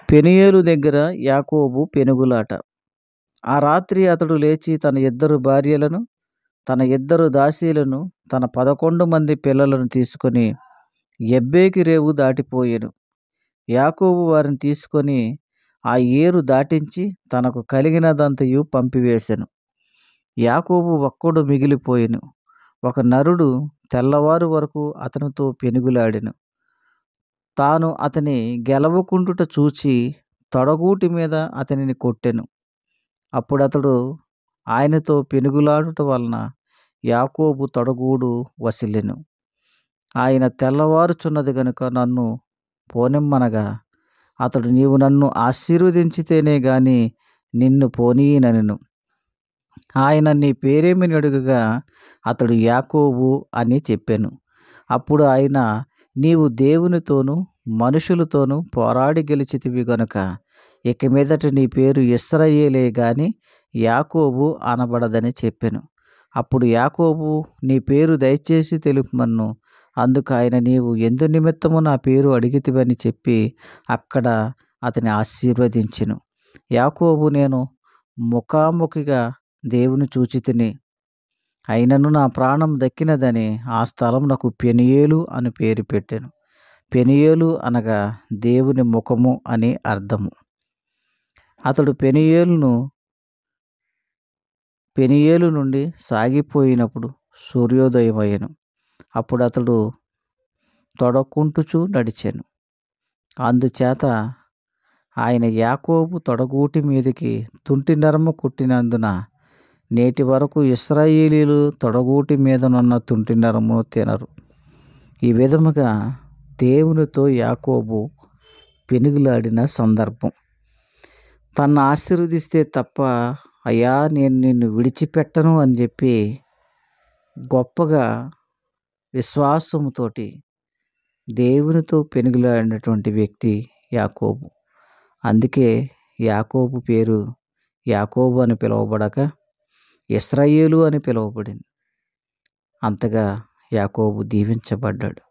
పెనూయేలు దగ్గర యాకోబు పెనుగులాట. ఆ రాత్రి అతడు లేచి తన 2 భార్యలను, తన 2 దాసీలను, తన 11 మంది పిల్లలను తీసుకొని యబ్బేకి రేవు దాటిపోయెను. యాకోబు వారిని తీసుకొని ఆ ఏరు దాటించి తనకు కలిగినదంతయు పంపివేశెను. యాకోబు ఒక్కడు మిగిలిపోయెను. ఒక నరుడు తెల్లవారు వరకు అతనితో పెనుగులాడెను. తాను అతని గెలవకుండుట చూచి తొడగూటి మీద అతనిని కొట్టెను. అప్పుడతడు ఆయనతో పెనుగులాడుట వలన యాకోబు తొడగూడు వసిలెను. ఆయన తెల్లవారుచున్నది గనుక నన్ను పోనిమ్మనగా అతడు, నీవు నన్ను ఆశీర్వదించితేనే గాని నిన్ను పోనీయనెను. ఆయన, నీ పేరేమని అడుగగా అతడు యాకోబు అని చెప్పెను. అప్పుడు ఆయన, నీవు దేవునితోనూ మనుషులతోనూ పోరాడి గెలిచితివి గనుక ఇక మీదట నీ పేరు ఇశ్రాయేలే గాని యాకోబు అనబడదని చెప్పెను. అప్పుడు యాకోబు, నీ పేరు దయచేసి తెలుపమన్ను. అందుకు ఆయన, నీవు ఎందు నిమిత్తము నా పేరు అడిగితివని చెప్పి అక్కడ అతని ఆశీర్వదించెను. యాకోబు, నేను ముఖాముఖిగా దేవుని చూచితిని, అయినను నా ప్రాణం దక్కినదని ఆ స్థలమునకు పెనూయేలు అని పేరు పెట్టెను. పెనూయేలు అనగా దేవుని ముఖము అని అర్థము. అతడు పెనూయేలు నుండి సాగిపోయినప్పుడు సూర్యోదయమయ్యెను. అప్పుడు అతడు తొడకుంటుచూ నడిచెను. అందుచేత ఆయన యాకోబు తొడగూటి మీదికి తుంటి నరము కుట్టినందున నేటి వరకు ఇశ్రాయేలీయులు తొడగూటి మీదనున్న తుంటి నరమును తినరు. ఈ విధముగా దేవునితో యాకోబు పెనుగులాడిన సందర్భం. తన్ను ఆశీర్వదిస్తే తప్ప, అయ్యా నేను నిన్ను విడిచిపెట్టను అని చెప్పి గొప్పగా విశ్వాసముతోటి దేవునితో పెనుగులాడినటువంటి వ్యక్తి యాకోబు. అందుకే యాకోబు పేరు యాకోబు అని పిలువబడక ఇశ్రాయేలు అని పిలువబడింది. అంతగా యాకోబు దీవించబడ్డాడు.